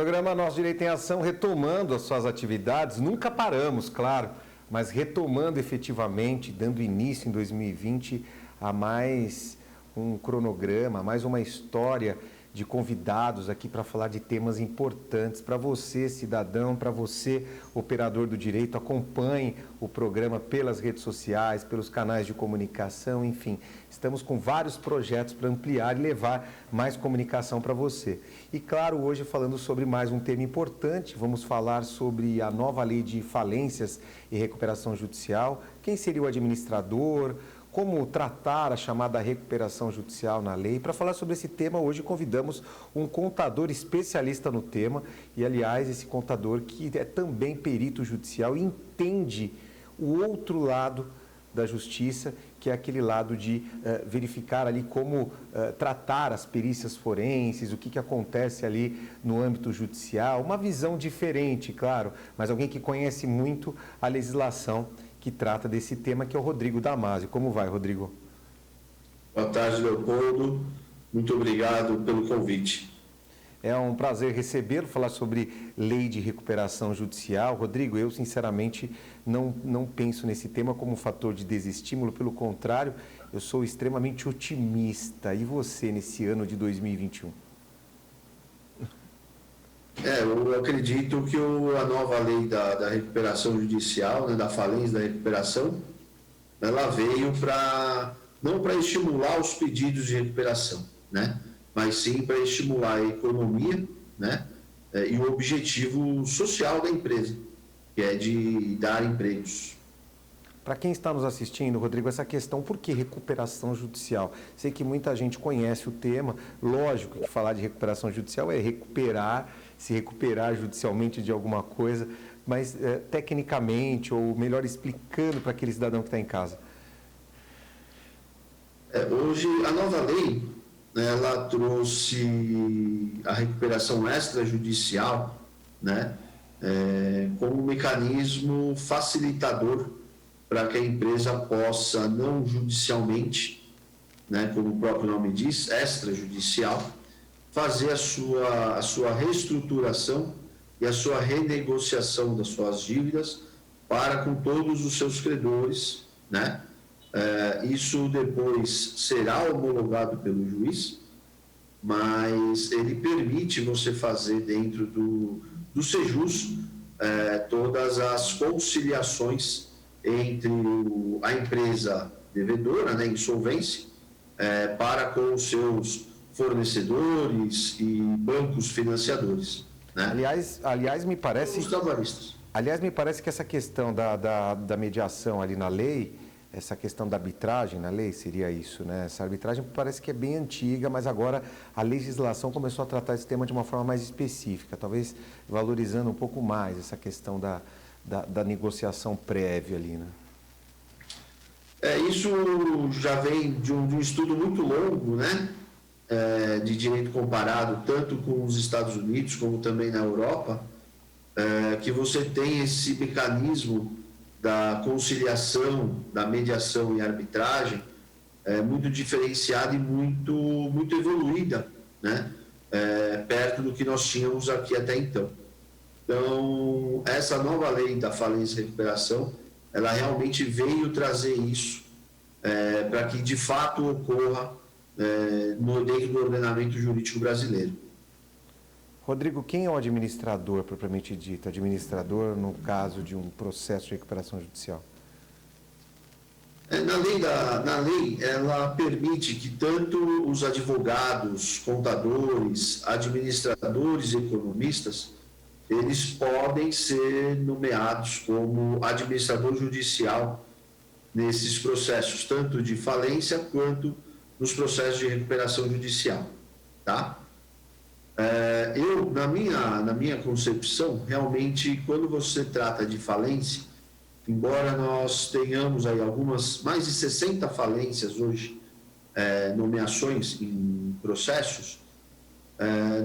Programa Nosso Direito em Ação retomando as suas atividades, nunca paramos, claro, mas retomando efetivamente, dando início em 2020 a mais um cronograma, mais uma história de convidados aqui para falar de temas importantes para você, cidadão, para você, operador do direito. Acompanhe o programa pelas redes sociais, pelos canais de comunicação, enfim. Estamos com vários projetos para ampliar e levar mais comunicação para você. E claro, hoje falando sobre mais um tema importante, vamos falar sobre a nova lei de falências e recuperação judicial, quem seria o administrador, como tratar a chamada recuperação judicial na lei. Para falar sobre esse tema, hoje convidamos um contador especialista no tema e, aliás, esse contador que é também perito judicial e entende o outro lado da justiça, que é aquele lado de verificar ali como tratar as perícias forenses, o que acontece ali no âmbito judicial, uma visão diferente, claro, mas alguém que conhece muito a legislação que trata desse tema, que é o Rodrigo Damasio. Como vai, Rodrigo? Boa tarde, Leopoldo. Muito obrigado pelo convite. É um prazer recebê-lo, falar sobre lei de recuperação judicial. Rodrigo, eu sinceramente não penso nesse tema como um fator de desestímulo, pelo contrário, eu sou extremamente otimista. E você, nesse ano de 2021? Eu acredito que a nova lei da recuperação judicial, né, da falência da recuperação, ela veio não para estimular os pedidos de recuperação, né, mas sim para estimular a economia, né, e o objetivo social da empresa, que é de dar empregos. Para quem está nos assistindo, Rodrigo, essa questão, por que recuperação judicial? Sei que muita gente conhece o tema, lógico que falar de recuperação judicial é se recuperar judicialmente de alguma coisa, mas tecnicamente, ou melhor explicando para aquele cidadão que está em casa. Hoje, a nova lei, né, ela trouxe a recuperação extrajudicial, né, como um mecanismo facilitador para que a empresa possa, não judicialmente, né, como o próprio nome diz, extrajudicial, fazer a sua reestruturação e a sua renegociação das suas dívidas para com todos os seus credores, né? Isso depois será homologado pelo juiz, mas ele permite você fazer dentro do Sejus todas as conciliações entre a empresa devedora, né, insolvência, para com os seus fornecedores e bancos financiadores, né? Aliás, me parece... Os trabalhistas. Aliás, me parece que essa questão da mediação ali na lei, essa questão da arbitragem na lei, seria isso, né? Essa arbitragem parece que é bem antiga, mas agora a legislação começou a tratar esse tema de uma forma mais específica, talvez valorizando um pouco mais essa questão da negociação prévia ali, né? Isso já vem de um estudo muito longo, né? De direito comparado, tanto com os Estados Unidos como também na Europa, que você tem esse mecanismo da conciliação, da mediação e arbitragem muito diferenciada e muito evoluída, né? Perto do que nós tínhamos aqui até então. Então, essa nova lei da falência e recuperação, ela realmente veio trazer isso para que de fato ocorra dentro do ordenamento jurídico brasileiro. Rodrigo, quem é o administrador propriamente dito? Administrador no caso de um processo de recuperação judicial? Na lei, ela permite que tanto os advogados, contadores, administradores e economistas, eles podem ser nomeados como administrador judicial nesses processos, tanto de falência quanto nos processos de recuperação judicial, tá? Na minha concepção, realmente, quando você trata de falência, embora nós tenhamos aí mais de 60 falências hoje, nomeações em processos,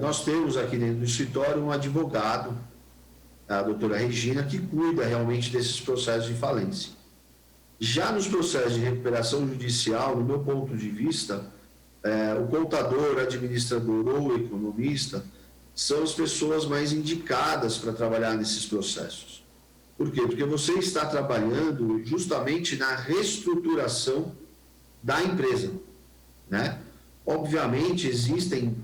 nós temos aqui dentro do escritório um advogado, a doutora Regina, que cuida realmente desses processos de falência. Já nos processos de recuperação judicial, no meu ponto de vista, o contador, administrador ou economista, são as pessoas mais indicadas para trabalhar nesses processos. Por quê? Porque você está trabalhando justamente na reestruturação da empresa, né? Obviamente, existem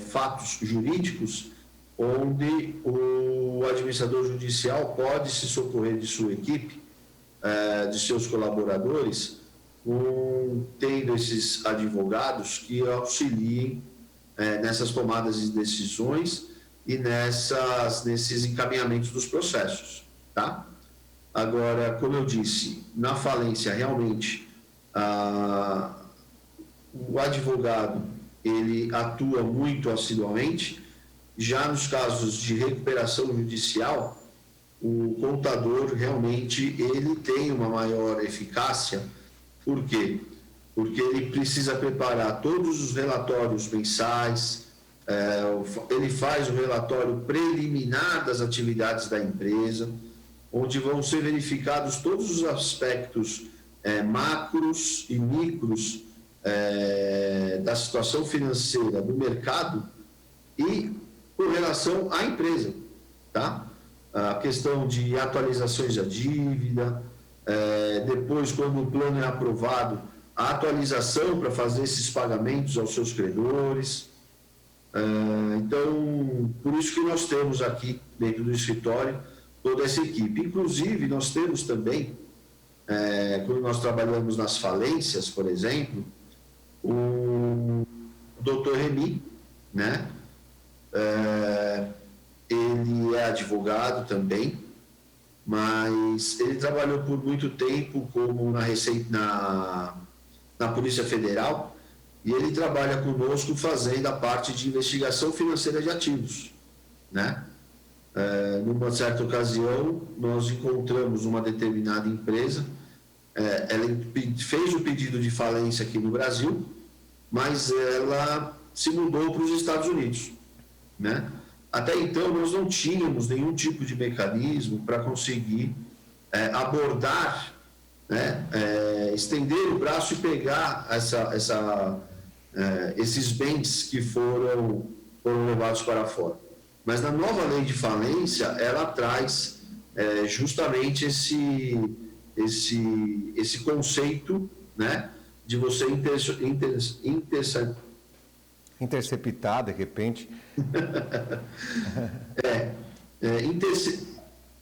fatos jurídicos onde o administrador judicial pode se socorrer de sua equipe, de seus colaboradores, tendo esses advogados que auxiliem nessas tomadas de decisões e nesses encaminhamentos dos processos, tá? Agora, como eu disse, na falência, realmente, o advogado, ele atua muito assiduamente. Já nos casos de recuperação judicial, o contador realmente ele tem uma maior eficácia. Por quê? Porque ele precisa preparar todos os relatórios mensais, ele faz o relatório preliminar das atividades da empresa, onde vão ser verificados todos os aspectos macros e micros da situação financeira do mercado e com relação à empresa, tá? A questão de atualizações da dívida, depois, quando o plano é aprovado, a atualização para fazer esses pagamentos aos seus credores. Então, por isso que nós temos aqui, dentro do escritório, toda essa equipe. Inclusive, nós temos também, quando nós trabalhamos nas falências, por exemplo, o Dr. Remy, né? Ele é advogado também, mas ele trabalhou por muito tempo como na Polícia Federal, e ele trabalha conosco fazendo a parte de investigação financeira de ativos, né? Numa certa ocasião, nós encontramos uma determinada empresa, ela fez o pedido de falência aqui no Brasil, mas ela se mudou para os Estados Unidos, né? Até então, nós não tínhamos nenhum tipo de mecanismo para conseguir abordar, né? Estender o braço e pegar esses bens que foram levados para fora. Mas na nova lei de falência, ela traz justamente esse conceito, né, de você interceptar, de repente.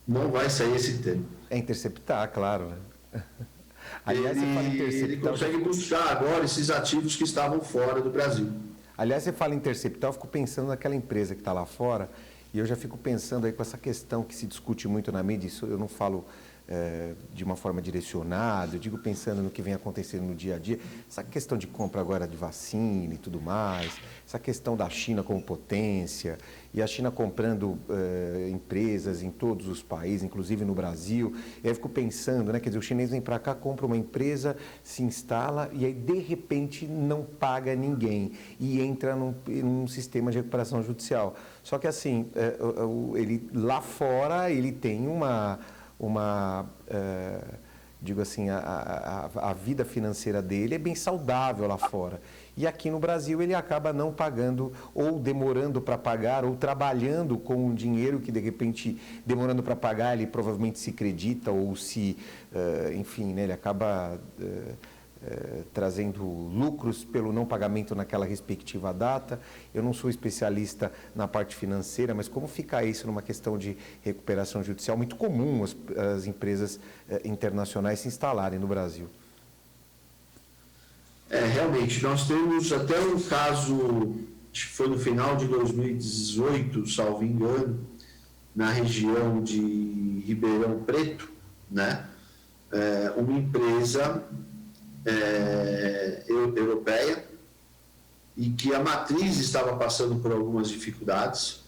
Não vai sair esse termo. Interceptar, claro, né? Aliás, você fala interceptar, ele consegue buscar agora esses ativos que estavam fora do Brasil. Aliás, você fala interceptar, eu fico pensando naquela empresa que está lá fora, e eu já fico pensando aí com essa questão que se discute muito na mídia. Isso eu não falo de uma forma direcionada, eu digo pensando no que vem acontecendo no dia a dia, essa questão de compra agora de vacina e tudo mais, essa questão da China como potência, e a China comprando empresas em todos os países, inclusive no Brasil. E aí eu fico pensando, né, quer dizer, o chinês vem para cá, compra uma empresa, se instala e aí de repente não paga ninguém e entra num sistema de recuperação judicial. Só que assim, ele lá fora ele tem digo assim, a vida financeira dele é bem saudável lá fora. E aqui no Brasil ele acaba não pagando, ou demorando para pagar, ou trabalhando com um dinheiro que de repente, demorando para pagar, ele provavelmente se acredita, ou se, enfim, né, ele acaba trazendo lucros pelo não pagamento naquela respectiva data. Eu não sou especialista na parte financeira, mas como fica isso numa questão de recuperação judicial? Muito comum as empresas internacionais se instalarem no Brasil. Realmente, nós temos até um caso, acho que foi no final de 2018, salvo engano, na região de Ribeirão Preto, né? Uma empresa europeia, e que a matriz estava passando por algumas dificuldades,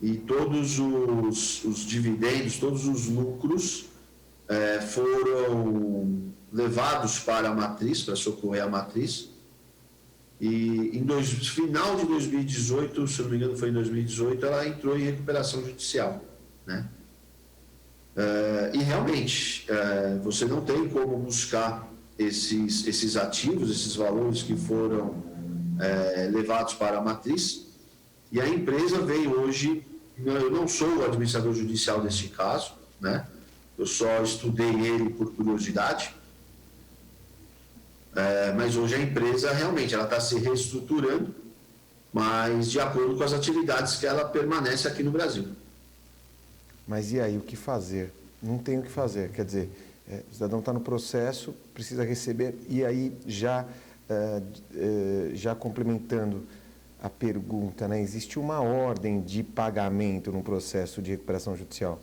e todos os dividendos, todos os lucros foram levados para a matriz, para socorrer a matriz. E final de 2018, se não me engano foi em 2018, ela entrou em recuperação judicial, né? E realmente, você não tem como buscar esses ativos, esses valores que foram levados para a matriz, E a empresa veio hoje, eu não sou o administrador judicial desse caso, né? Eu só estudei ele por curiosidade, mas hoje a empresa realmente ela está se reestruturando, mas de acordo com as atividades que ela permanece aqui no Brasil. Mas e aí, o que fazer? Não tem o que fazer, quer dizer, o cidadão está no processo, precisa receber, e aí já complementando a pergunta, né? Existe uma ordem de pagamento no processo de recuperação judicial?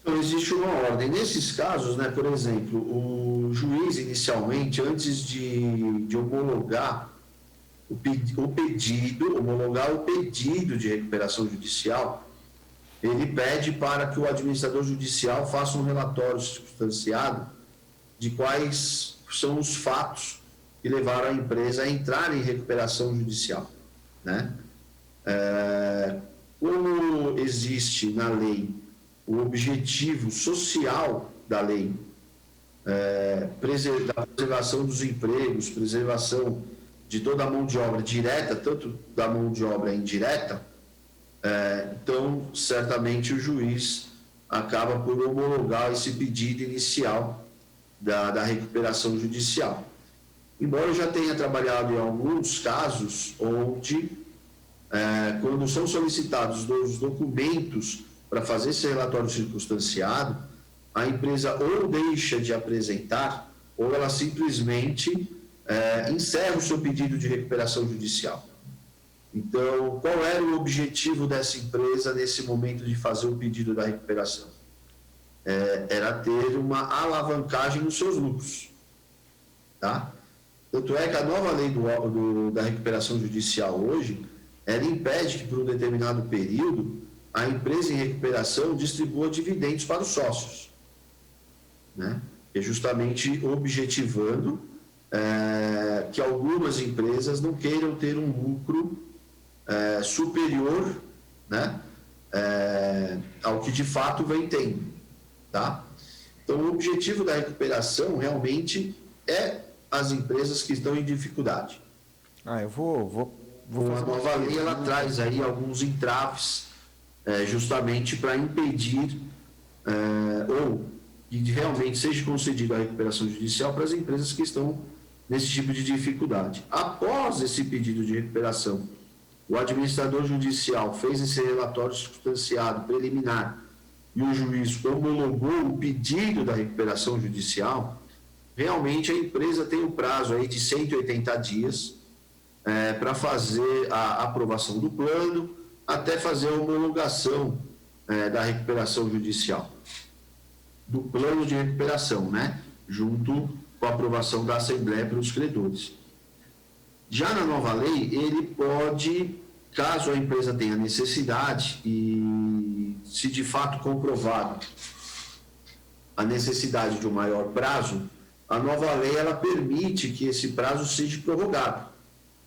Então, existe uma ordem. Nesses casos, né, por exemplo, o juiz inicialmente, antes de homologar homologar o pedido de recuperação judicial, ele pede para que o administrador judicial faça um relatório circunstanciado de quais são os fatos que levaram a empresa a entrar em recuperação judicial, né? Como existe na lei o objetivo social da lei, da preservação dos empregos, preservação de toda a mão de obra direta, tanto da mão de obra indireta, então, certamente o juiz acaba por homologar esse pedido inicial da recuperação judicial. Embora eu já tenha trabalhado em alguns casos onde, quando são solicitados os documentos para fazer esse relatório circunstanciado, a empresa ou deixa de apresentar, ou ela simplesmente encerra o seu pedido de recuperação judicial. Então, qual era o objetivo dessa empresa nesse momento de fazer o pedido da recuperação? Era ter uma alavancagem nos seus lucros. Tá? Tanto é que a nova lei da recuperação judicial hoje, ela impede que, por um determinado período, a empresa em recuperação distribua dividendos para os sócios. Né? E justamente objetivando que algumas empresas não queiram ter um lucro superior, né, ao que de fato vem tendo, tá? Então, o objetivo da recuperação realmente é as empresas que estão em dificuldade. Eu vou fazer a nova lei, ela traz aí alguns entraves, justamente para impedir ou que realmente seja concedida a recuperação judicial para as empresas que estão nesse tipo de dificuldade. Após esse pedido de recuperação, o administrador judicial fez esse relatório circunstanciado preliminar e o juiz homologou o pedido da recuperação judicial, realmente a empresa tem um prazo aí de 180 dias para fazer a aprovação do plano, até fazer a homologação da recuperação judicial, do plano de recuperação, né? Junto com a aprovação da Assembleia pelos credores. Já na nova lei, ele pode, caso a empresa tenha necessidade e se de fato comprovado a necessidade de um maior prazo, a nova lei ela permite que esse prazo seja prorrogado,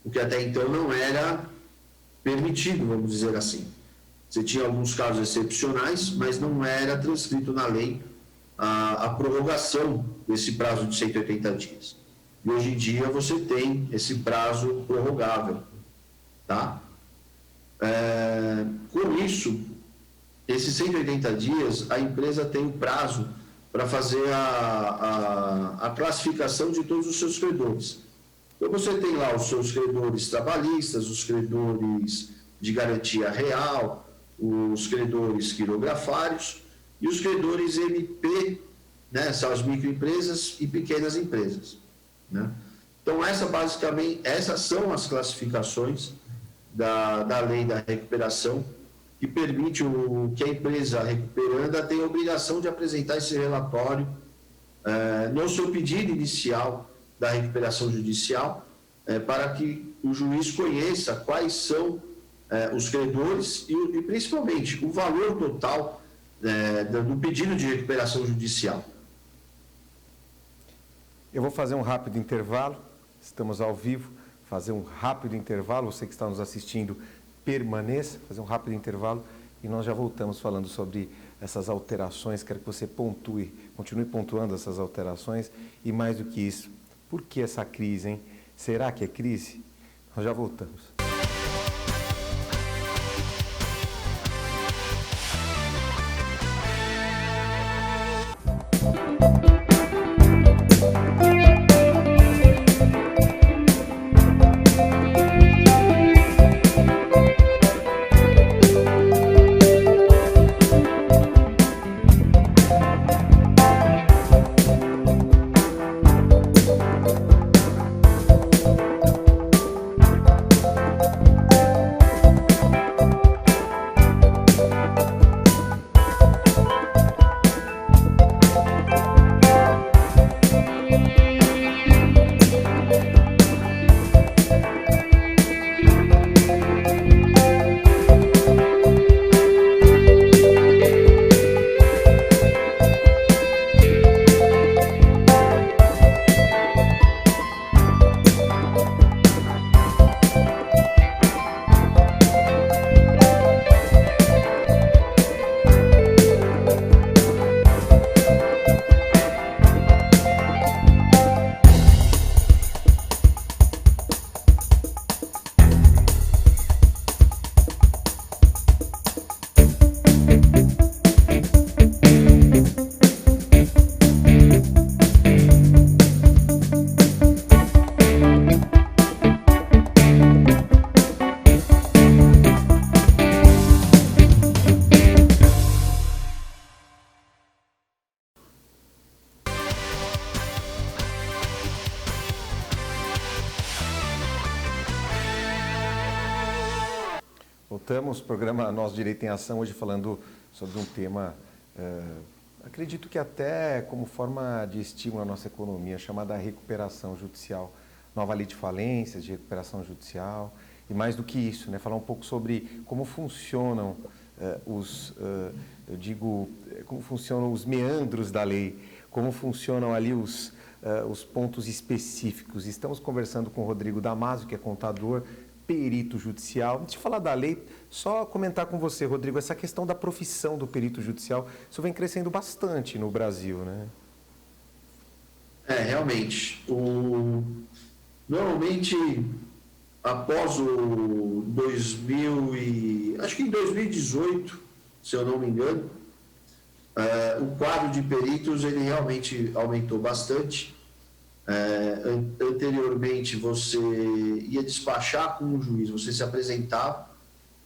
o que até então não era permitido, vamos dizer assim. Você tinha alguns casos excepcionais, mas não era transcrito na lei a prorrogação desse prazo de 180 dias. E hoje em dia você tem esse prazo prorrogável, tá? Com isso, esses 180 dias, a empresa tem o prazo para fazer a classificação de todos os seus credores. Então você tem lá os seus credores trabalhistas, os credores de garantia real, os credores quirografários e os credores MP, né, são as microempresas e pequenas empresas, né? Então, essas são as classificações da lei da recuperação, que permite que a empresa recuperanda tenha a obrigação de apresentar esse relatório no seu pedido inicial da recuperação judicial, para que o juiz conheça quais são os credores e principalmente o valor total do pedido de recuperação judicial. Eu vou fazer um rápido intervalo, estamos ao vivo, fazer um rápido intervalo, você que está nos assistindo, permaneça, fazer um rápido intervalo e nós já voltamos falando sobre essas alterações, quero que você continue pontuando essas alterações e mais do que isso, por que essa crise, hein? Será que é crise? Nós já voltamos. Voltamos, programa Nosso Direito em Ação, hoje falando sobre um tema, acredito que até como forma de estímulo à nossa economia, chamada recuperação judicial. Nova lei de falências, de recuperação judicial, e mais do que isso, né, falar um pouco sobre como funcionam como funcionam os meandros da lei, como funcionam ali os pontos específicos. Estamos conversando com o Rodrigo Damasio, que é contador, perito judicial. Antes de falar da lei, só comentar com você, Rodrigo, essa questão da profissão do perito judicial, isso vem crescendo bastante no Brasil, né? Realmente. Normalmente, após o 2000 acho que em 2018, se eu não me engano, o quadro de peritos ele realmente aumentou bastante. Anteriormente você ia despachar com um juiz, você se apresentava,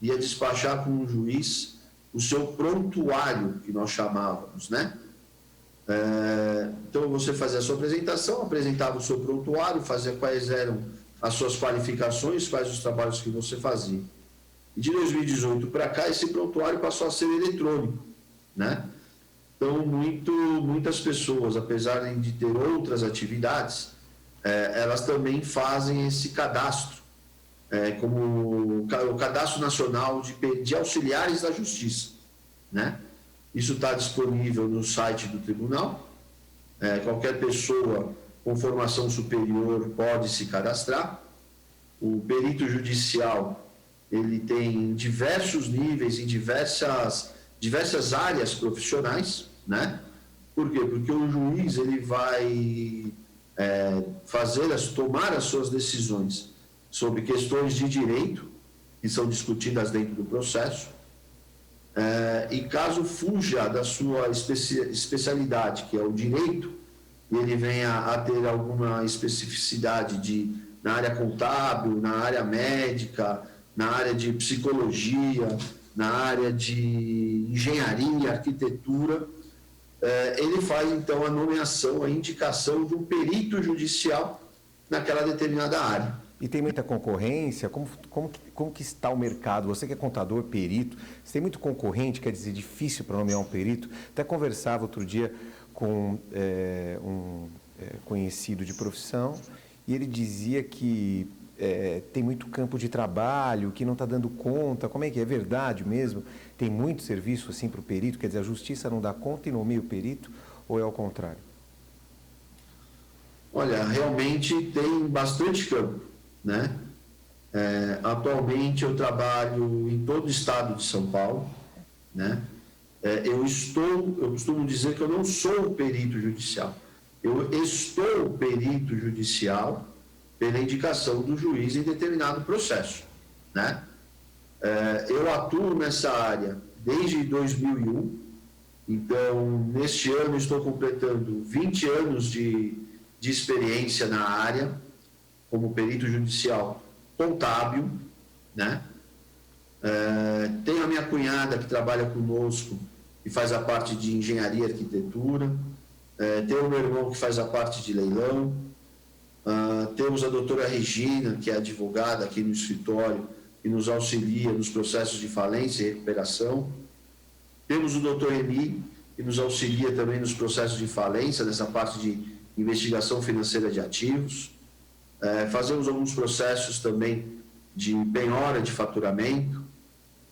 ia despachar com um juiz o seu prontuário, que nós chamávamos, né? Então você fazia a sua apresentação, apresentava o seu prontuário, fazia quais eram as suas qualificações, quais os trabalhos que você fazia. E de 2018 para cá, esse prontuário passou a ser eletrônico, né? Então, muitas pessoas, apesar de ter outras atividades, elas também fazem esse cadastro, como o Cadastro Nacional de Auxiliares da Justiça, né? Isso está disponível no site do tribunal. Qualquer pessoa com formação superior pode se cadastrar. O perito judicial ele tem diversos níveis em diversas áreas profissionais, né? Por quê? Porque o juiz ele vai tomar as suas decisões sobre questões de direito que são discutidas dentro do processo, e caso fuja da sua especialidade, que é o direito, e ele venha a ter alguma especificidade na área contábil, na área médica, na área de psicologia, na área de engenharia, arquitetura, ele faz então a nomeação, a indicação de um perito judicial naquela determinada área. E tem muita concorrência? Como que está o mercado? Você que é contador, perito, você tem muito concorrente, quer dizer, difícil para nomear um perito? Até conversava outro dia com um conhecido de profissão e ele dizia que tem muito campo de trabalho, que não está dando conta. Como é que é? É verdade mesmo? Tem muito serviço assim para o perito? Quer dizer, a justiça não dá conta e nomeia o perito ou é ao contrário? Olha, realmente tem bastante campo, né? Atualmente eu trabalho em todo o estado de São Paulo, né? Eu costumo dizer que eu não sou perito judicial, eu estou perito judicial pela indicação do juiz em determinado processo, né? Eu atuo nessa área desde 2001, então neste ano estou completando 20 anos de experiência na área como perito judicial contábil, né? Tenho a minha cunhada que trabalha conosco e faz a parte de engenharia e arquitetura, tenho o meu irmão que faz a parte de leilão, temos a doutora Regina, que é advogada aqui no escritório e nos auxilia nos processos de falência e recuperação, temos o doutor Emi, que nos auxilia também nos processos de falência, nessa parte de investigação financeira de ativos, fazemos alguns processos também de penhora de faturamento.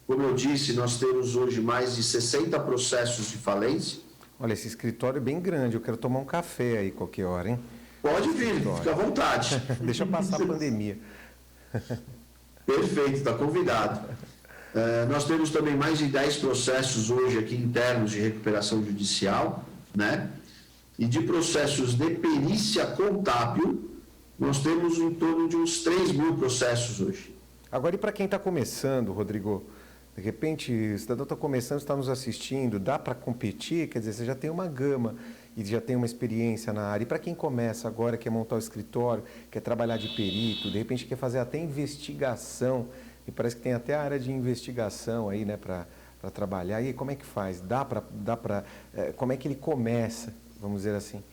Como eu disse, nós temos hoje mais de 60 processos de falência. Olha, esse escritório é bem grande, eu quero tomar um café aí qualquer hora, hein? Pode vir, fica à vontade. Deixa passar a pandemia. Perfeito, está convidado. Nós temos também mais de 10 processos hoje aqui internos de recuperação judicial, né? E de processos de perícia contábil, nós temos em torno de uns 3.000 processos hoje. Agora, e para quem está começando, Rodrigo, de repente, o cidadão está começando, está nos assistindo, dá para competir? Quer dizer, você já tem uma gama e já tem uma experiência na área. E para quem começa agora, quer montar o escritório, quer trabalhar de perito, de repente quer fazer até investigação, e parece que tem até a área de investigação aí, né, para trabalhar. E aí, como é que faz? Como é que ele começa, vamos dizer assim?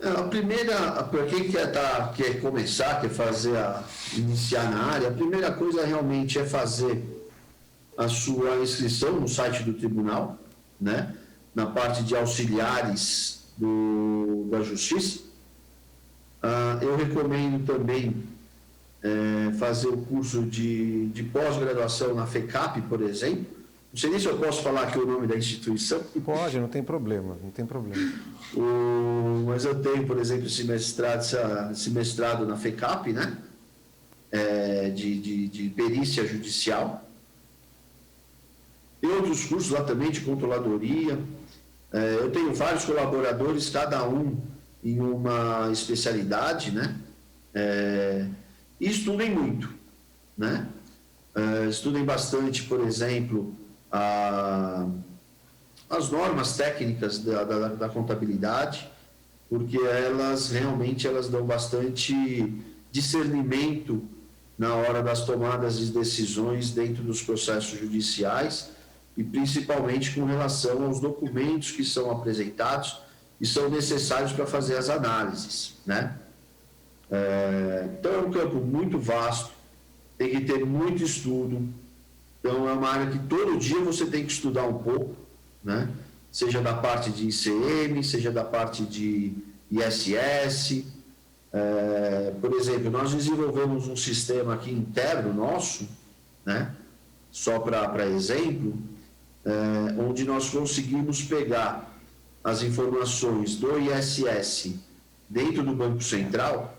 A primeira, para quem quer começar, iniciar na área, a primeira coisa realmente é fazer a sua inscrição no site do tribunal, né? Na parte de auxiliares da Justiça. Eu recomendo também fazer o curso de pós-graduação na FECAP, por exemplo. Não sei nem se eu posso falar aqui o nome da instituição. Pode, não tem problema, não tem problema. Mas eu tenho, por exemplo, esse mestrado na FECAP, né? De perícia judicial. Tem outros cursos lá também de controladoria. Eu tenho vários colaboradores, cada um em uma especialidade, né? E estudem muito, né? Estudem bastante, por exemplo, as normas técnicas da contabilidade, porque elas realmente dão bastante discernimento na hora das tomadas de decisões dentro dos processos judiciais e principalmente com relação aos documentos que são apresentados e são necessários para fazer as análises, né? Então é um campo muito vasto, tem que ter muito estudo, então é uma área que todo dia você tem que estudar um pouco, né? Seja da parte de ICM, seja da parte de ISS. Por exemplo, nós desenvolvemos um sistema aqui interno nosso, né? Só para exemplo, onde nós conseguimos pegar as informações do ISS dentro do Banco Central,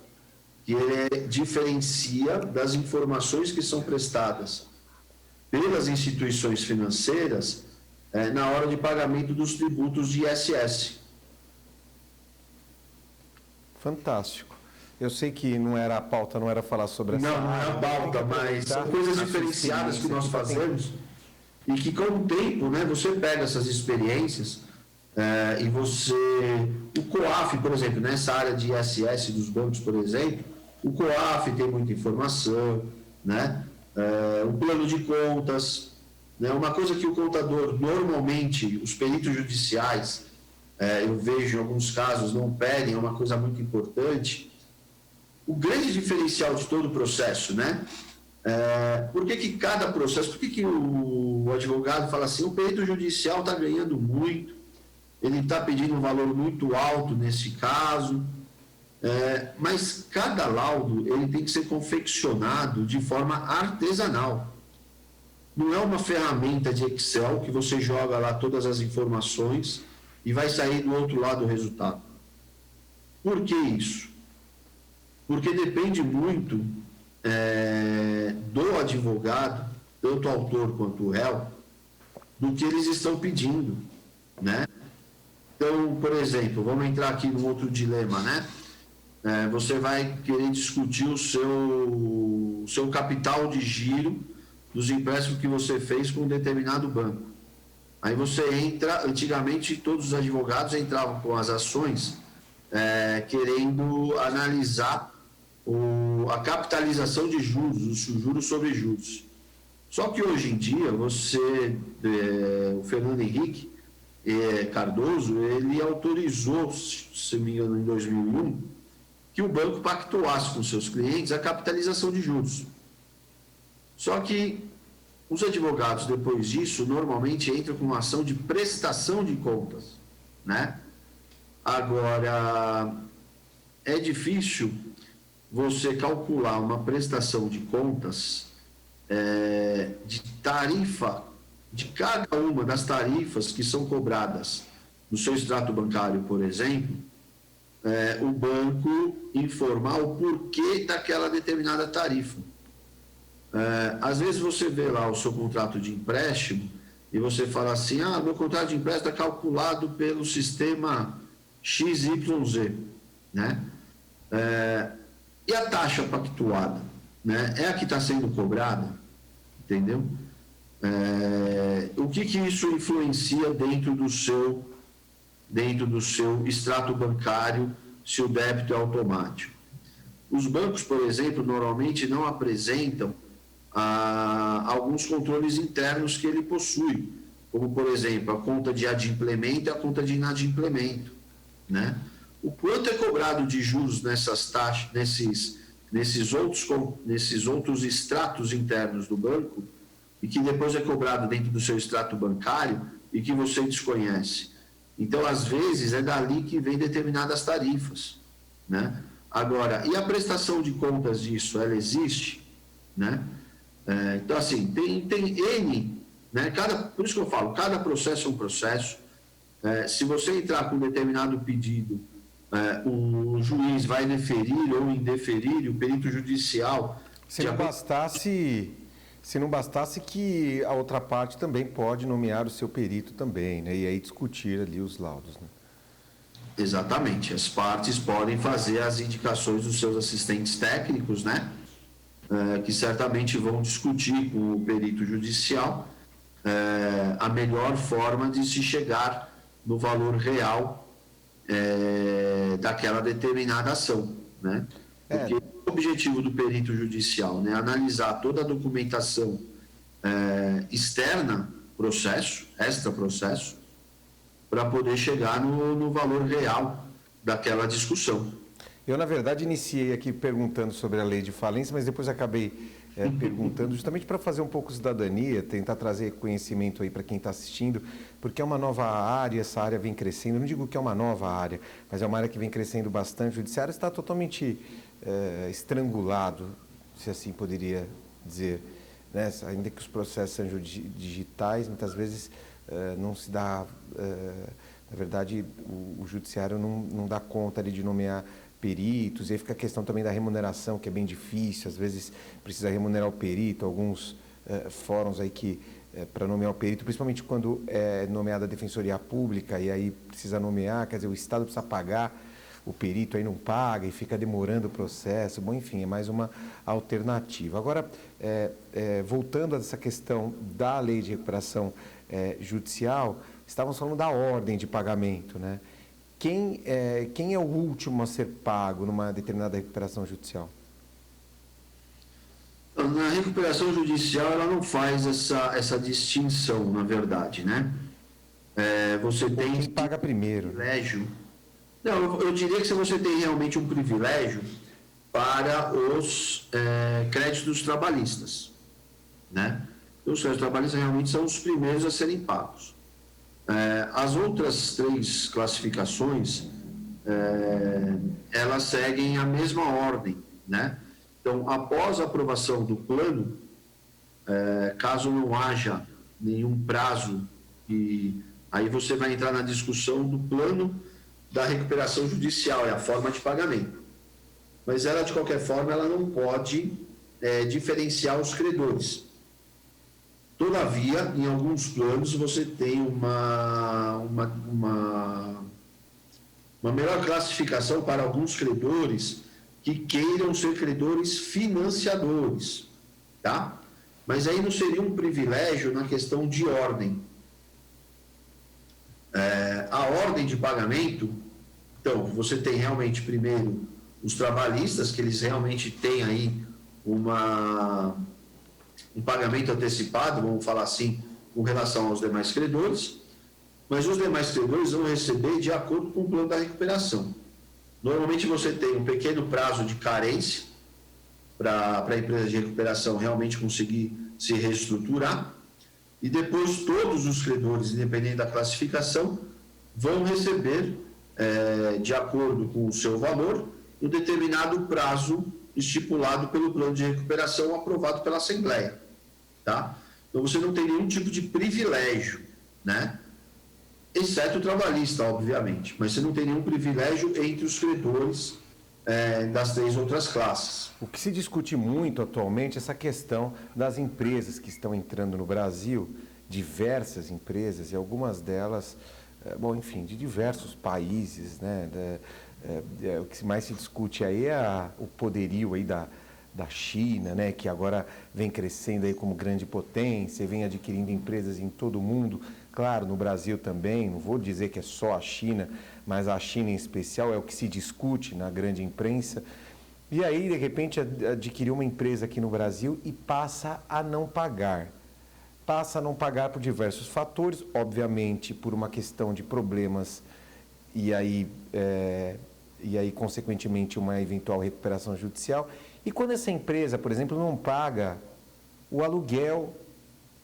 que ele diferencia das informações que são prestadas pelas instituições financeiras na hora de pagamento dos tributos de ISS. Fantástico. Eu sei que não era a pauta, não era falar sobre essa área. Não é a pauta, mas são coisas diferenciadas que nós fazemos e que com o tempo, né, você pega essas experiências e você... O COAF, por exemplo, nessa área de ISS dos bancos, por exemplo, o COAF tem muita informação, né? O plano de contas, né? Uma coisa que o contador, normalmente, os peritos judiciais, eu vejo em alguns casos, não pedem, é uma coisa muito importante. O grande diferencial de todo o processo, né? Por que cada processo, por que o advogado fala assim, o perito judicial está ganhando muito, ele está pedindo um valor muito alto nesse caso, mas cada laudo ele tem que ser confeccionado de forma artesanal. Não é uma ferramenta de Excel que você joga lá todas as informações e vai sair do outro lado o resultado. Por que isso? Porque depende muito do advogado, tanto o autor quanto o réu, do que eles estão pedindo, né? Então, por exemplo, vamos entrar aqui num outro dilema, né? Você vai querer discutir o seu capital de giro dos empréstimos que você fez com um determinado banco. Aí você entra, antigamente todos os advogados entravam com as ações querendo analisar a capitalização de juros, os juros sobre juros. Só que hoje em dia, o Fernando Henrique Cardoso, ele autorizou, se não me engano, em 2001, que o banco pactuasse com seus clientes a capitalização de juros. Só que os advogados, depois disso, normalmente entram com uma ação de prestação de contas, né? Agora, é difícil você calcular uma prestação de contas de tarifa, de cada uma das tarifas que são cobradas no seu extrato bancário, por exemplo, o banco informar o porquê daquela determinada tarifa. Às vezes você vê lá o seu contrato de empréstimo e você fala assim, meu contrato de empréstimo está calculado pelo sistema XYZ, né? E a taxa pactuada, né? É a que está sendo cobrada, entendeu? O que isso influencia dentro do seu extrato bancário, se o débito é automático? Os bancos, por exemplo, normalmente não apresentam alguns controles internos que ele possui, como, por exemplo, a conta de adimplemento e a conta de inadimplemento, né? o quanto é cobrado de juros nessas taxas, nesses outros extratos internos do banco, e que depois é cobrado dentro do seu extrato bancário e que você desconhece. Então, às vezes, é dali que vem determinadas tarifas, né? Agora, e a prestação de contas disso, ela existe, né? Então, assim, tem N, né? Por isso que eu falo, cada processo é um processo. Se você entrar com um determinado pedido, o juiz vai deferir ou indeferir, o perito judicial... Se não bastasse que a outra parte também pode nomear o seu perito também, né? E aí discutir ali os laudos, né? Exatamente. As partes podem fazer as indicações dos seus assistentes técnicos, né? Que certamente vão discutir com o perito judicial a melhor forma de se chegar no valor real daquela determinada ação, né? Porque o objetivo do perito judicial, né, analisar toda a documentação externa, extra processo, para poder chegar no valor real daquela discussão. Eu, na verdade, iniciei aqui perguntando sobre a lei de falência, mas depois acabei perguntando justamente para fazer um pouco de cidadania, tentar trazer conhecimento aí para quem está assistindo, porque é uma nova área, essa área vem crescendo. Eu não digo que é uma nova área, mas é uma área que vem crescendo bastante. O judiciário está totalmente estrangulado, se assim poderia dizer, né? Ainda que os processos sejam digitais, muitas vezes não se dá, na verdade, o judiciário não dá conta ali de nomear peritos, e aí fica a questão também da remuneração, que é bem difícil, às vezes precisa remunerar o perito, alguns fóruns aí que, para nomear o perito, principalmente quando é nomeada a Defensoria Pública, e aí precisa nomear, quer dizer, o Estado precisa pagar, o perito aí não paga e fica demorando o processo. Bom, enfim, é mais uma alternativa. Agora, voltando a essa questão da lei de recuperação judicial, estávamos falando da ordem de pagamento, né? Quem é o último a ser pago numa determinada recuperação judicial? Na recuperação judicial, ela não faz essa distinção, na verdade, né? Você tem... Quem paga primeiro? Privilégio. Não, eu diria que se você tem realmente um privilégio para os créditos trabalhistas, né? Os créditos trabalhistas realmente são os primeiros a serem pagos. As outras 3 classificações, elas seguem a mesma ordem, né? Então, após a aprovação do plano, caso não haja nenhum prazo, e aí você vai entrar na discussão do plano da recuperação judicial, é a forma de pagamento. Mas ela, de qualquer forma, ela não pode diferenciar os credores. Todavia, em alguns planos, você tem uma melhor classificação para alguns credores que queiram ser credores financiadores, tá? Mas aí não seria um privilégio na questão de ordem. A ordem de pagamento, então, você tem realmente, primeiro, os trabalhistas, que eles realmente têm aí um pagamento antecipado, vamos falar assim, com relação aos demais credores, mas os demais credores vão receber de acordo com o plano da recuperação. Normalmente você tem um pequeno prazo de carência para a empresa de recuperação realmente conseguir se reestruturar, e depois todos os credores, independente da classificação, vão receber, de acordo com o seu valor, um determinado prazo estipulado pelo plano de recuperação aprovado pela Assembleia, tá? Então você não tem nenhum tipo de privilégio, né? Exceto o trabalhista, obviamente, mas você não tem nenhum privilégio entre os credores das 3 outras classes. O que se discute muito atualmente é essa questão das empresas que estão entrando no Brasil, diversas empresas, e algumas delas, bom, enfim, de diversos países, né? O que mais se discute aí é o poderio aí da China, né, que agora vem crescendo aí como grande potência, vem adquirindo empresas em todo o mundo, claro, no Brasil também, não vou dizer que é só a China, mas a China em especial é o que se discute na grande imprensa. E aí, de repente, adquiriu uma empresa aqui no Brasil e passa a não pagar. Passa a não pagar por diversos fatores, obviamente por uma questão de problemas, e aí e aí, consequentemente, uma eventual recuperação judicial. E quando essa empresa, por exemplo, não paga o aluguel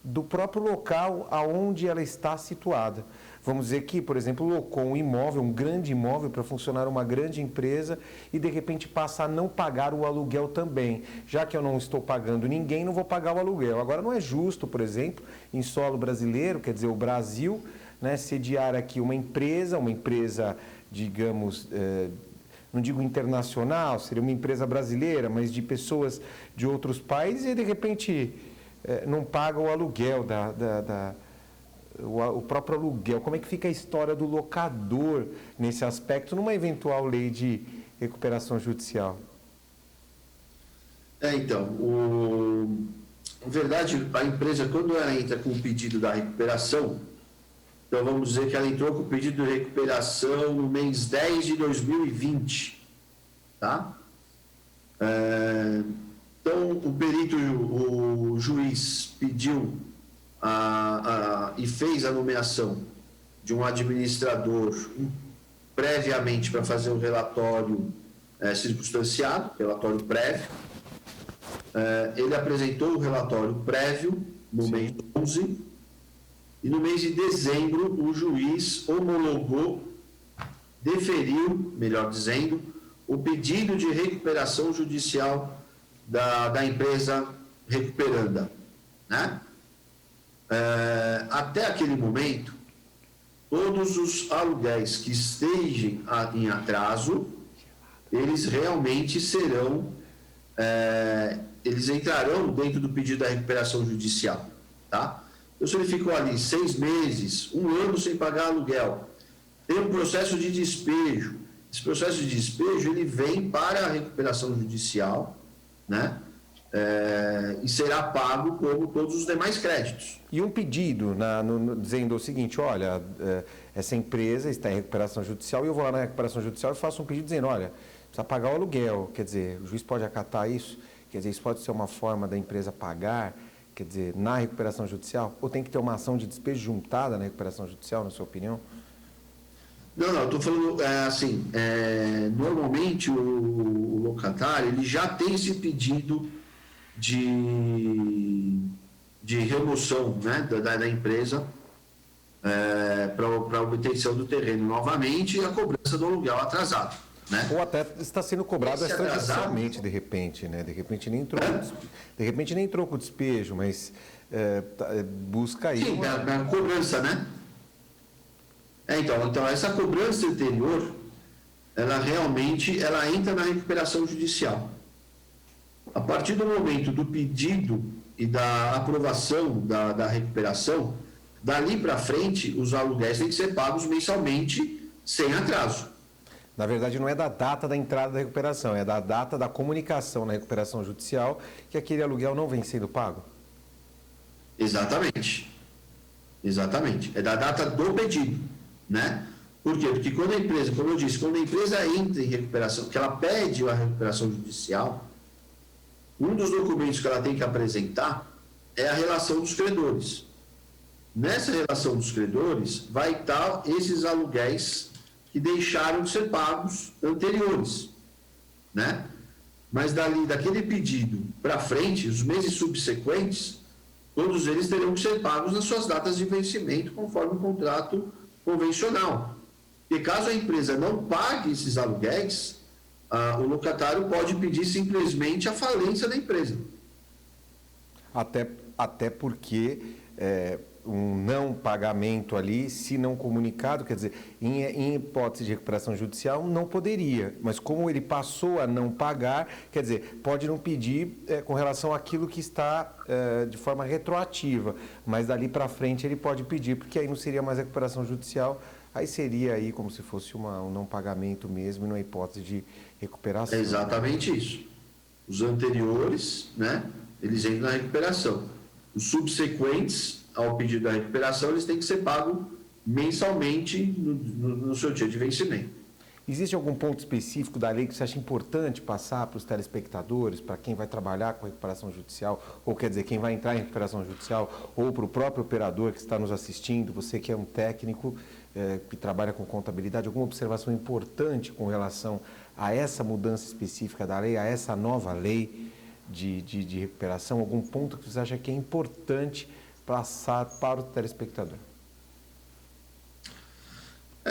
do próprio local aonde ela está situada. Vamos dizer que, por exemplo, locou um imóvel, um grande imóvel para funcionar uma grande empresa e de repente passa a não pagar o aluguel também. Já que eu não estou pagando ninguém, não vou pagar o aluguel. Agora, não é justo, por exemplo, em solo brasileiro, quer dizer, o Brasil, né, sediar aqui uma empresa, digamos, não digo internacional, seria uma empresa brasileira, mas de pessoas de outros países e de repente não paga o aluguel o próprio aluguel. Como é que fica a história do locador nesse aspecto, numa eventual lei de recuperação judicial? Então, na verdade, a empresa, quando ela entra com o pedido da recuperação, então vamos dizer que ela entrou com o pedido de recuperação no mês 10 de 2020, tá? Então, o perito, o juiz pediu e fez a nomeação de um administrador previamente para fazer o relatório circunstanciado, relatório prévio. Ele apresentou o relatório prévio no mês 11 e no mês de dezembro o juiz homologou, deferiu, melhor dizendo, o pedido de recuperação judicial da empresa recuperanda, né? Até aquele momento, todos os aluguéis que estejam em atraso, eles realmente serão, eles entrarão dentro do pedido da recuperação judicial, tá? Então, se ele ficou ali 6 meses, 1 ano sem pagar aluguel, tem um processo de despejo. Esse processo de despejo, ele vem para a recuperação judicial, né? E será pago como todos os demais créditos. E um pedido dizendo o seguinte, olha, essa empresa está em recuperação judicial e eu vou lá na recuperação judicial e faço um pedido dizendo, olha, precisa pagar o aluguel, quer dizer, o juiz pode acatar isso, quer dizer, isso pode ser uma forma da empresa pagar, quer dizer, na recuperação judicial, ou tem que ter uma ação de despejo juntada na recuperação judicial, na sua opinião? Não, eu estou falando assim, normalmente o locatário, ele já tem esse pedido de remoção, né, da empresa para obtenção do terreno novamente e a cobrança do aluguel atrasado, né? Ou até está sendo cobrado extrajudicialmente, de repente, né? De repente nem entrou com despejo, mas busca aí. Sim, a cobrança, né? Então, essa cobrança anterior, ela realmente entra na recuperação judicial. A partir do momento do pedido e da aprovação da recuperação, dali para frente, os aluguéis têm que ser pagos mensalmente, sem atraso. Na verdade, não é da data da entrada da recuperação, é da data da comunicação na recuperação judicial que aquele aluguel não vem sendo pago. Exatamente. É da data do pedido, né? Por quê? Porque quando a empresa, como eu disse, quando a empresa entra em recuperação, que ela pede a recuperação judicial, um dos documentos que ela tem que apresentar é a relação dos credores. Nessa relação dos credores vai estar esses aluguéis que deixaram de ser pagos anteriores, né? Mas daquele pedido para frente, os meses subsequentes, todos eles terão que ser pagos nas suas datas de vencimento, conforme o contrato convencional. E caso a empresa não pague esses aluguéis, o locatário pode pedir simplesmente a falência da empresa. Até porque um não pagamento ali, se não comunicado, quer dizer, em hipótese de recuperação judicial, não poderia. Mas como ele passou a não pagar, quer dizer, pode não pedir com relação àquilo que está de forma retroativa. Mas dali para frente ele pode pedir, porque aí não seria mais recuperação judicial, aí seria aí como se fosse um não pagamento mesmo, numa hipótese de recuperação. É exatamente isso. Os anteriores, né, eles entram na recuperação. Os subsequentes ao pedido da recuperação, eles têm que ser pagos mensalmente no seu dia de vencimento. Existe algum ponto específico da lei que você acha importante passar para os telespectadores, para quem vai trabalhar com recuperação judicial, ou quer dizer, quem vai entrar em recuperação judicial, ou para o próprio operador que está nos assistindo, você que é um técnico, que trabalha com contabilidade, alguma observação importante com relação a essa mudança específica da lei, a essa nova lei de recuperação? Algum ponto que você acha que é importante passar para o telespectador?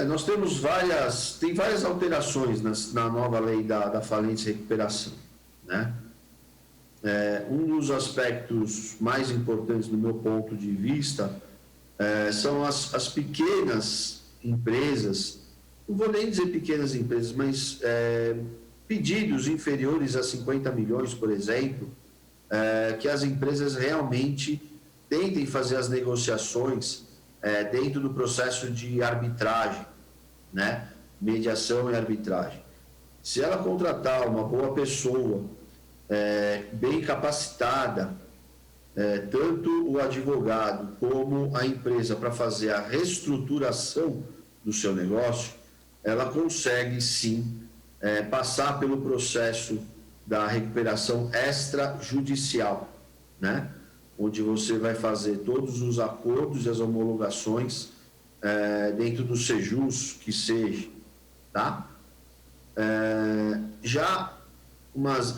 Nós temos várias alterações na nova lei da falência e recuperação, né? Um dos aspectos mais importantes do meu ponto de vista são as pequenas empresas, não vou nem dizer pequenas empresas, mas pedidos inferiores a 50 milhões, por exemplo, que as empresas realmente tentem fazer as negociações dentro do processo de arbitragem, né? Mediação e arbitragem. Se ela contratar uma boa pessoa, bem capacitada, tanto o advogado como a empresa, para fazer a reestruturação do seu negócio, ela consegue sim passar pelo processo da recuperação extrajudicial, né? Onde você vai fazer todos os acordos e as homologações dentro do SEJUS, que seja, tá? Já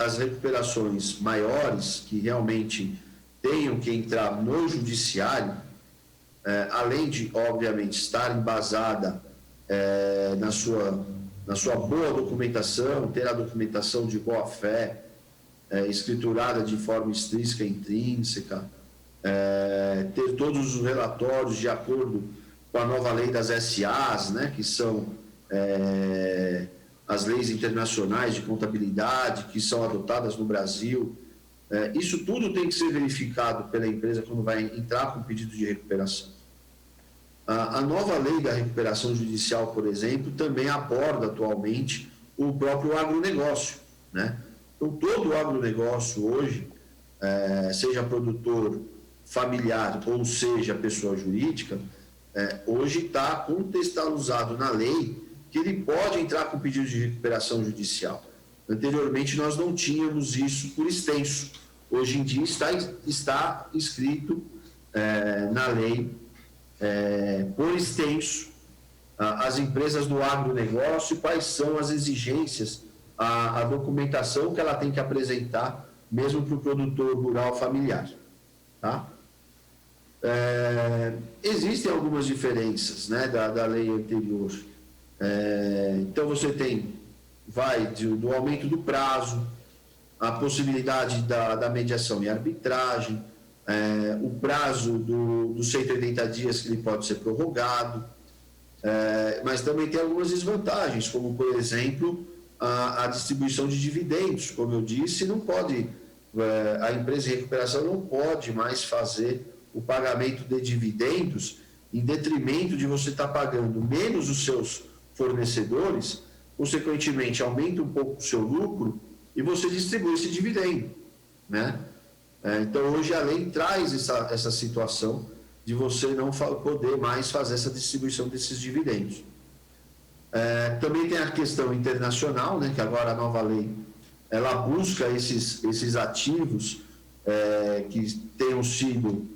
as recuperações maiores, que realmente tenham que entrar no judiciário, além de, obviamente, estar embasada na sua boa documentação, ter a documentação de boa-fé, escriturada de forma extrínseca e intrínseca, ter todos os relatórios de acordo com a nova lei das SAs, né, que são as leis internacionais de contabilidade que são adotadas no Brasil. Isso tudo tem que ser verificado pela empresa quando vai entrar com o pedido de recuperação. A nova lei da recuperação judicial, por exemplo, também aborda atualmente o próprio agronegócio, né? Então, todo o agronegócio hoje, seja produtor familiar ou seja pessoa jurídica, hoje está contextualizado na lei que ele pode entrar com pedido de recuperação judicial. Anteriormente, nós não tínhamos isso por extenso. Hoje em dia está escrito na lei, por extenso, as empresas do agronegócio e quais são as exigências, a documentação que ela tem que apresentar, mesmo para o produtor rural familiar. Tá? Existem algumas diferenças, né, da lei anterior. Então, você tem do aumento do prazo, a possibilidade da mediação e arbitragem, o prazo dos 180 dias que ele pode ser prorrogado, mas também tem algumas desvantagens, como, por exemplo, a distribuição de dividendos. Como eu disse, não pode, a empresa de recuperação não pode mais fazer o pagamento de dividendos em detrimento de você estar pagando menos os seus fornecedores, consequentemente aumenta um pouco o seu lucro e você distribui esse dividendo, né? Então, hoje a lei traz essa situação de você não poder mais fazer essa distribuição desses dividendos. Também tem a questão internacional, né, que agora a nova lei ela busca esses ativos que tenham sido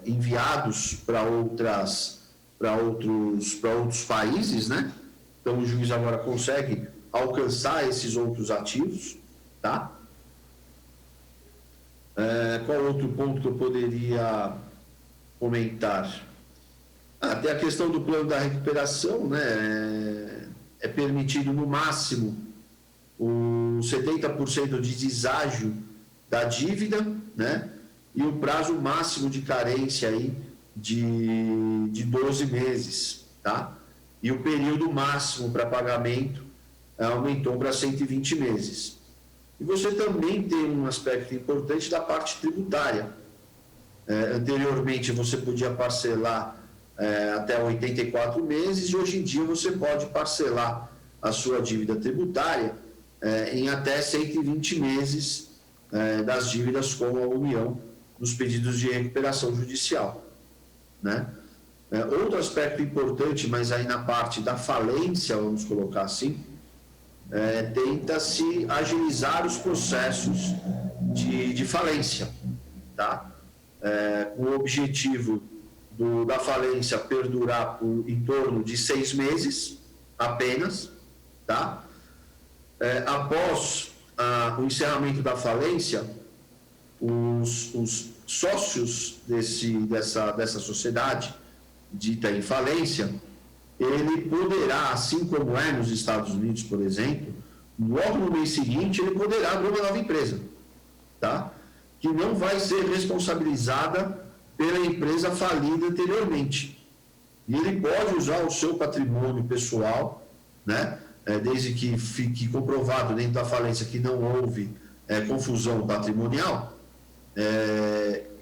enviados para outros países, né? Então, o juiz agora consegue alcançar esses outros ativos, tá? Qual outro ponto que eu poderia comentar? Tem a questão do plano da recuperação, né? É permitido no máximo o 70% de deságio da dívida, né? E o prazo máximo de carência aí de 12 meses, tá? E o período máximo para pagamento aumentou para 120 meses. E você também tem um aspecto importante da parte tributária. Anteriormente você podia parcelar até 84 meses e hoje em dia você pode parcelar a sua dívida tributária em até 120 meses das dívidas com a União nos pedidos de recuperação judicial, né? Outro aspecto importante, mas aí na parte da falência, vamos colocar assim, tenta-se agilizar os processos de falência, tá? Com o objetivo da falência perdurar em torno de 6 meses apenas, tá? Após o encerramento da falência, os sócios dessa sociedade dita em falência, ele poderá, assim como é nos Estados Unidos, por exemplo, logo no mês seguinte, ele poderá abrir uma nova empresa, tá? Que não vai ser responsabilizada pela empresa falida anteriormente. E ele pode usar o seu patrimônio pessoal, né? Desde que fique comprovado dentro da falência que não houve confusão patrimonial,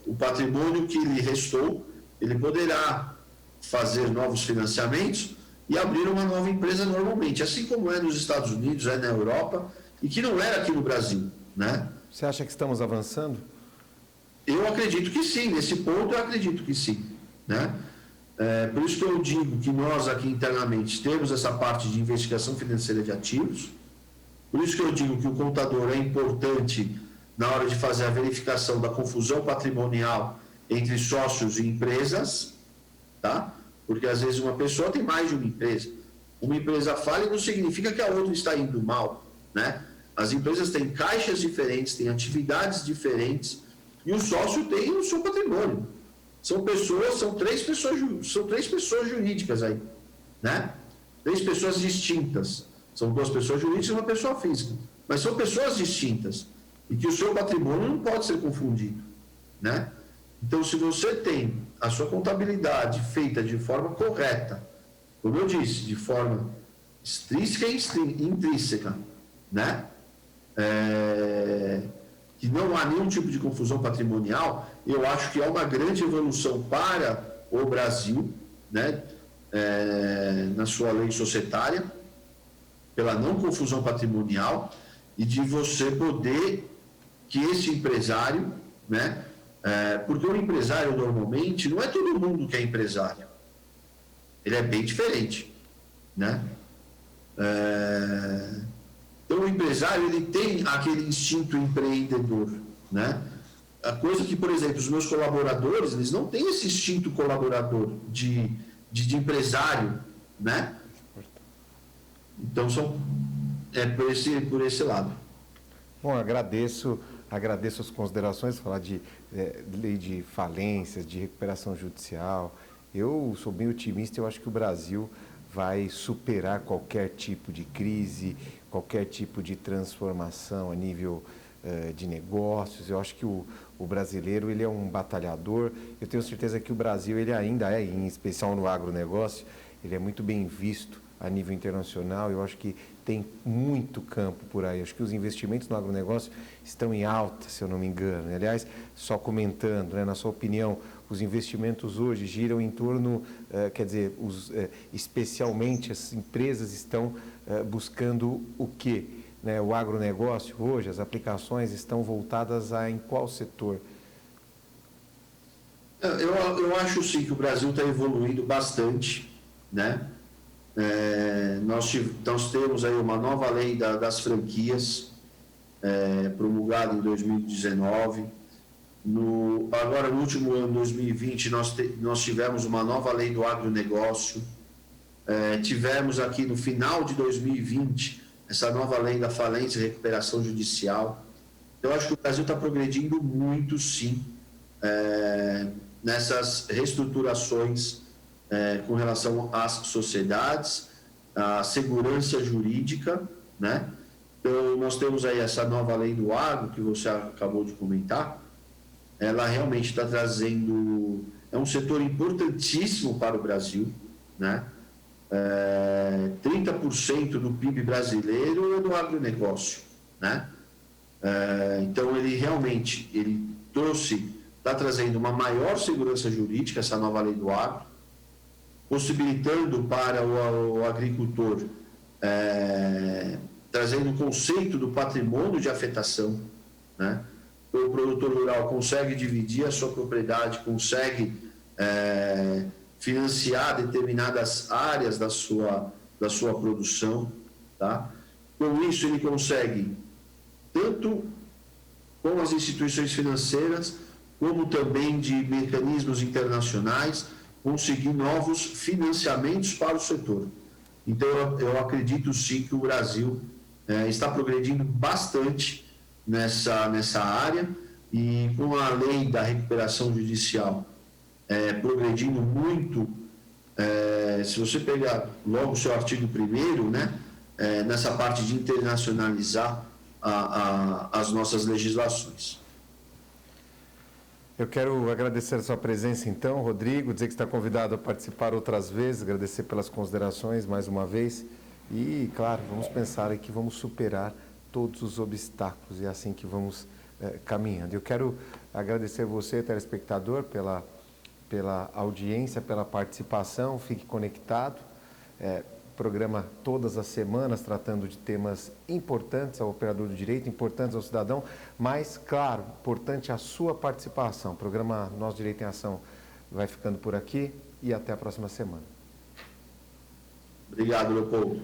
o patrimônio que lhe restou, ele poderá fazer novos financiamentos e abrir uma nova empresa normalmente, assim como é nos Estados Unidos, na Europa, e que não era aqui no Brasil, né? Você acha que estamos avançando? Eu acredito que sim, nesse ponto eu acredito que sim, né? Por isso que eu digo que nós aqui internamente temos essa parte de investigação financeira de ativos, por isso que eu digo que o contador é importante na hora de fazer a verificação da confusão patrimonial entre sócios e empresas, tá? Porque às vezes uma pessoa tem mais de uma empresa falha e não significa que a outra está indo mal, né? As empresas têm caixas diferentes, têm atividades diferentes e o sócio tem o seu patrimônio. São três pessoas jurídicas aí, né? 3 pessoas distintas. São 2 pessoas jurídicas e uma pessoa física. Mas são pessoas distintas e que o seu patrimônio não pode ser confundido, né? Então, se você tem a sua contabilidade feita de forma correta, como eu disse, de forma extrínseca e intrínseca, né? Que não há nenhum tipo de confusão patrimonial, eu acho que é uma grande evolução para o Brasil, né? Na sua lei societária, pela não confusão patrimonial, e de você poder que esse empresário, né? Porque o empresário normalmente não é todo mundo que é empresário, ele é bem diferente, né? Então o empresário ele tem aquele instinto empreendedor, né? A coisa que, por exemplo, os meus colaboradores, eles não têm esse instinto colaborador de empresário, né? Então por esse lado. Bom, agradeço as considerações, falar de lei de falências, de recuperação judicial. Eu sou bem otimista, eu acho que o Brasil vai superar qualquer tipo de crise, qualquer tipo de transformação a nível de negócios. Eu acho que o brasileiro ele é um batalhador. Eu tenho certeza que o Brasil ele ainda é, em especial no agronegócio, ele é muito bem visto a nível internacional. Eu acho que tem muito campo por aí. Eu acho que os investimentos no agronegócio estão em alta, se eu não me engano. Aliás, só comentando, né, na sua opinião, os investimentos hoje giram em torno, especialmente as empresas estão buscando o quê? Né, o agronegócio hoje, as aplicações estão voltadas em qual setor? Eu acho sim que o Brasil está evoluindo bastante, né? Nós temos aí uma nova lei das franquias, promulgada em 2019. Agora, no último ano, 2020, nós tivemos uma nova lei do agronegócio. Tivemos aqui no final de 2020 essa nova lei da falência e recuperação judicial. Eu acho que o Brasil está progredindo muito, sim, nessas reestruturações com relação às sociedades, à segurança jurídica, né? Então, nós temos aí essa nova lei do agro, que você acabou de comentar. Ela realmente está trazendo... É um setor importantíssimo para o Brasil, né? 30% do PIB brasileiro é do agronegócio, né? Então, ele realmente está trazendo uma maior segurança jurídica, essa nova lei do agro, possibilitando para o agricultor, trazendo o conceito do patrimônio de afetação, né? O produtor rural consegue dividir a sua propriedade, consegue financiar determinadas áreas da sua produção, tá? Com isso, ele consegue, tanto com as instituições financeiras, como também de mecanismos internacionais, conseguir novos financiamentos para o setor. Então, eu acredito sim que o Brasil está progredindo bastante nessa área, e com a lei da recuperação judicial progredindo muito, se você pegar logo o seu artigo 1º, né, nessa parte de internacionalizar as nossas legislações. Eu quero agradecer a sua presença, então, Rodrigo, dizer que está convidado a participar outras vezes, agradecer pelas considerações mais uma vez e, claro, vamos pensar aí que vamos superar todos os obstáculos e é assim que vamos caminhando. Eu quero agradecer a você, telespectador, pela audiência, pela participação, fique conectado. Programa todas as semanas tratando de temas importantes ao operador do direito, importantes ao cidadão, mas, claro, importante a sua participação. O programa Nosso Direito em Ação vai ficando por aqui e até a próxima semana. Obrigado, Leopoldo.